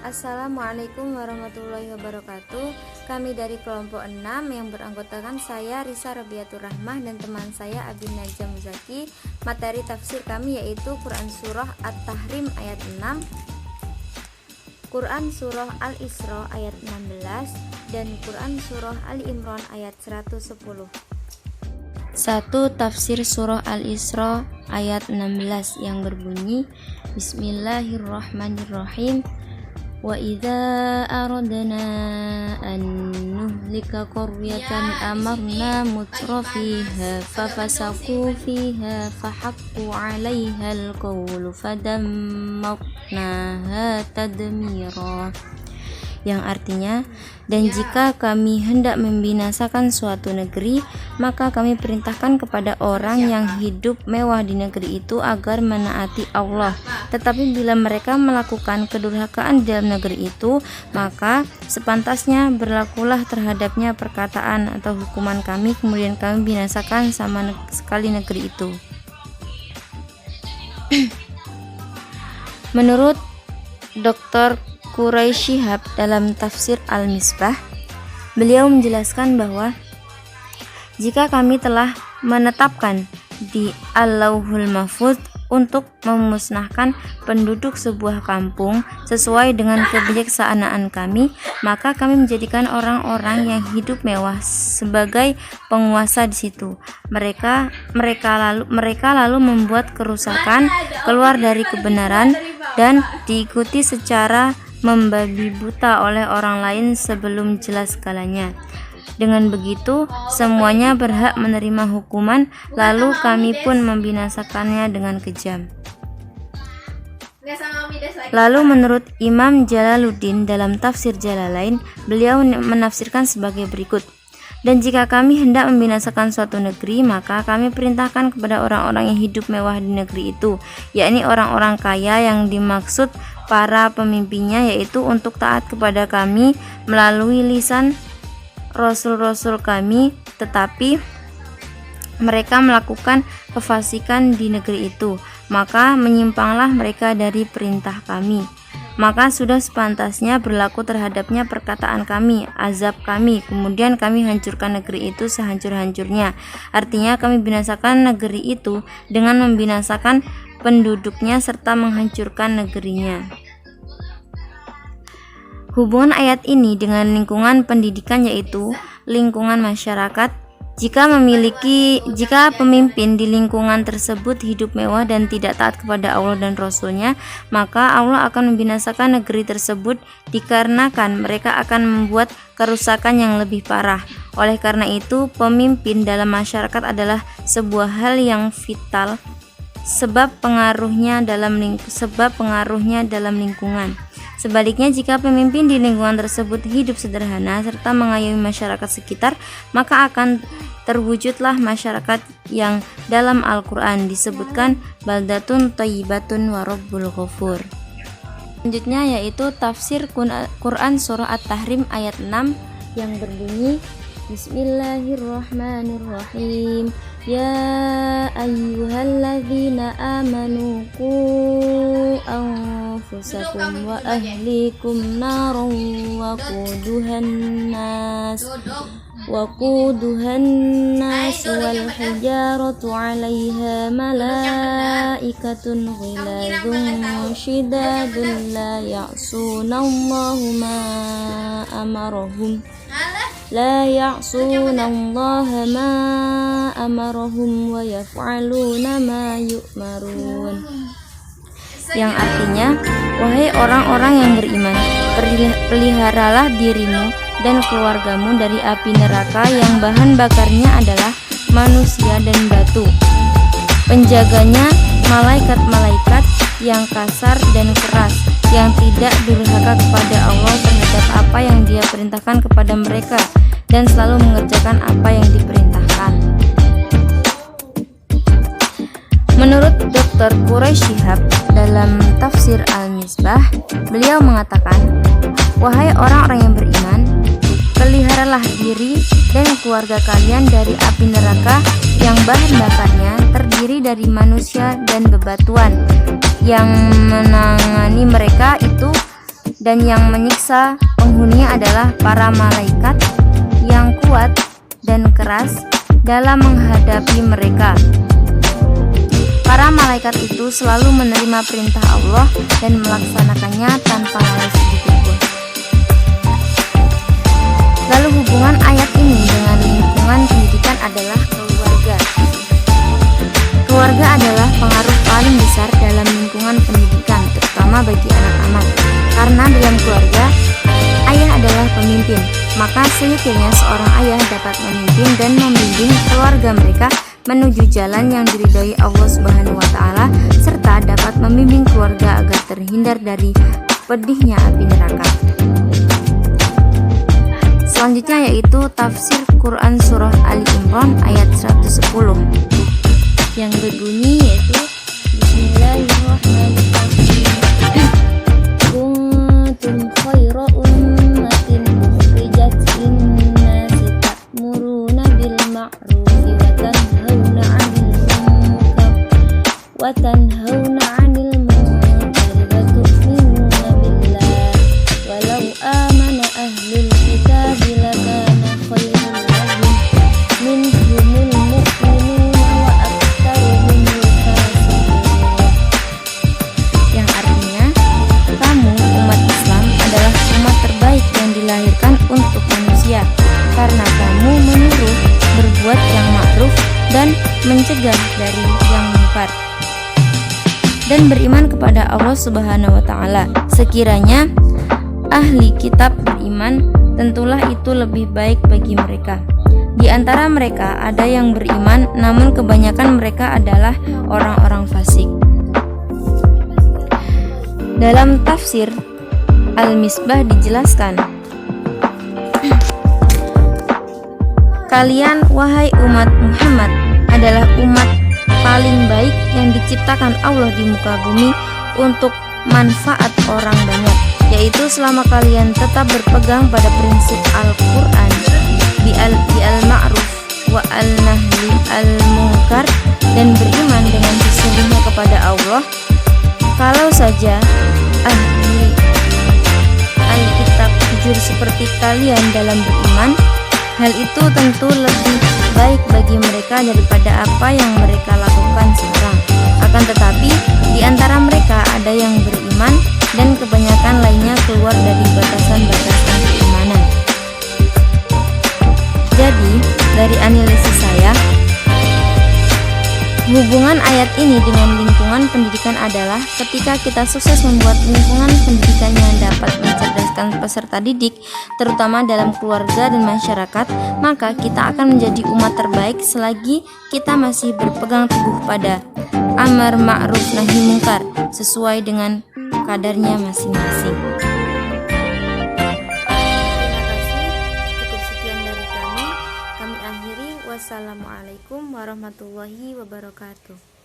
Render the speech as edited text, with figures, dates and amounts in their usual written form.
Assalamualaikum warahmatullahi wabarakatuh. Kami dari kelompok 6 yang beranggotakan saya Risa Rabiatur Rahmah dan teman saya Abi Najam Muzaki. Materi tafsir kami yaitu Quran Surah At-Tahrim ayat 6, Quran Surah Al-Isra ayat 16, dan Quran Surah Ali Imran ayat 110. 1. Tafsir Surah Al-Isra ayat 16 yang berbunyi Bismillahirrahmanirrahim. Wa idza aradna an nuhlika qaryatan amarna mutrafiha fafasaku fiha fahaqqu 'alaiha alqawlu fadammarnaha tadmira, yang artinya, dan jika kami hendak membinasakan suatu negeri, maka kami perintahkan kepada orang yang hidup mewah di negeri itu agar menaati Allah. Tetapi bila mereka melakukan kedurhakaan di dalam negeri itu, maka sepantasnya berlakulah terhadapnya perkataan atau hukuman kami, kemudian kami binasakan sama sekali negeri itu. Menurut Dr. Quraisy Shihab dalam tafsir Al-Misbah, beliau menjelaskan bahwa jika kami telah menetapkan di Al-Lauhul Mahfuz untuk memusnahkan penduduk sebuah kampung sesuai dengan kebijaksanaan kami, maka kami menjadikan orang-orang yang hidup mewah sebagai penguasa di situ. Mereka lalu membuat kerusakan, keluar dari kebenaran, dan diikuti secara membabi buta oleh orang lain sebelum jelas skalanya. Dengan begitu, semuanya berhak menerima hukuman, lalu kami pun membinasakannya dengan kejam. Lalu menurut Imam Jalaluddin dalam tafsir Jalalain, beliau menafsirkan sebagai berikut. Dan jika kami hendak membinasakan suatu negeri, maka kami perintahkan kepada orang-orang yang hidup mewah di negeri itu, yakni orang-orang kaya yang dimaksud para pemimpinnya, yaitu untuk taat kepada kami melalui lisan rasul-rasul kami, tetapi mereka melakukan kefasikan di negeri itu, maka menyimpanglah mereka dari perintah kami. Maka sudah sepantasnya berlaku terhadapnya perkataan kami, azab kami, kemudian kami hancurkan negeri itu sehancur-hancurnya. Artinya kami binasakan negeri itu dengan membinasakan penduduknya serta menghancurkan negerinya. Hubungan ayat ini dengan lingkungan pendidikan yaitu lingkungan masyarakat. Jika pemimpin di lingkungan tersebut hidup mewah dan tidak taat kepada Allah dan Rasul-Nya, maka Allah akan membinasakan negeri tersebut dikarenakan mereka akan membuat kerusakan yang lebih parah. Oleh karena itu, pemimpin dalam masyarakat adalah sebuah hal yang vital sebab pengaruhnya dalam lingkungan. Sebaliknya, jika pemimpin di lingkungan tersebut hidup sederhana serta mengayomi masyarakat sekitar, maka akan terwujudlah masyarakat yang dalam Al-Quran disebutkan baldatun thayyibatun wa rabbul ghafur. Selanjutnya yaitu tafsir Quran Surah At-Tahrim ayat 6 yang berbunyi Bismillahirrahmanirrahim. Ya ayyuhalladzina amanu qu anfusakum wa ahlikum naran waquduhan nas wal hijaratu 'alaiha malaikatun ghiladun shidadun la ya'sunallaha ma amarahum wa yaf'aluna ma yu'marun, yang artinya, wahai orang-orang yang beriman, peliharalah dirimu dan keluargamu dari api neraka yang bahan bakarnya adalah manusia dan batu. Penjaganya malaikat-malaikat yang kasar dan keras, yang tidak durhaka kepada Allah terhadap apa yang Dia perintahkan kepada mereka dan selalu mengerjakan apa yang diperintahkan. Menurut Dr. Quraisy Shihab dalam tafsir Al-Misbah, beliau mengatakan, wahai orang-orang yang beriman, peliharalah diri dan keluarga kalian dari api neraka yang bahan bakarnya terdiri dari manusia dan bebatuan, yang menangani mereka itu dan yang menyiksa penghuninya adalah para malaikat yang kuat dan keras dalam menghadapi mereka. Para malaikat itu selalu menerima perintah Allah dan melaksanakannya tanpa lalai sedikitpun. Lalu hubungan ayat ini dengan lingkungan pendidikan adalah keluarga. Keluarga adalah pengaruh paling besar dalam lingkungan pendidikan, terutama bagi anak-anak. Karena dalam keluarga, ayah adalah pemimpin, maka seyogyanya seorang ayah dapat memimpin dan membimbing keluarga mereka menuju jalan yang diridhoi Allah Subhanahu wa Ta'ala, serta dapat membimbing keluarga agar terhindar dari pedihnya api neraka. Selanjutnya yaitu tafsir Quran surah Ali Imran ayat 110 yang berbunyi yaitu Bismillahirrahmanirrahim. Kuntum khaira ummatin ukhrijat linnasi ta'muruna bil ma'rufi wa tanhauna 'anil munkari wa tu'minuna billah walau amana ahlul kitabi lakana khairan lahum minhumul mu'minuna wa aktsaruhumul fasiqun. Yang artinya, kamu umat Islam adalah umat terbaik yang dilahirkan untuk manusia, karena kamu menyuruh berbuat yang ma'ruf dan mencegah dari yang munkar, dan beriman kepada Allah Subhanahu wa Ta'ala. Sekiranya ahli kitab beriman, tentulah itu lebih baik bagi mereka. Di antara mereka ada yang beriman, namun kebanyakan mereka adalah orang-orang fasik. Dalam tafsir Al-Misbah dijelaskan, kalian wahai umat Muhammad adalah umat paling baik yang diciptakan Allah di muka bumi untuk manfaat orang banyak, yaitu selama kalian tetap berpegang pada prinsip Al-Quran bi al-ma'ruf wa al-nahyi al-munkar, dan beriman dengan sesungguhnya kepada Allah. Kalau saja ahli Alkitab jujur seperti kalian dalam beriman, hal itu tentu lebih baik bagi mereka daripada apa yang mereka lakukan sekarang. Akan tetapi, di antara mereka ada yang beriman dan kebanyakan lainnya keluar dari batasan-batasan keimanan. Jadi, dari analisis saya, hubungan ayat ini dengan lingkungan pendidikan adalah ketika kita sukses membuat lingkungan pendidikan yang dapat mencerdaskan peserta didik, terutama dalam keluarga dan masyarakat, maka kita akan menjadi umat terbaik selagi kita masih berpegang teguh pada amar ma'ruf nahi mungkar sesuai dengan kadarnya masing-masing. Terima kasih. Cukup sekian dari kami. Kami akhiri. Wassalamualaikum warahmatullahi wabarakatuh.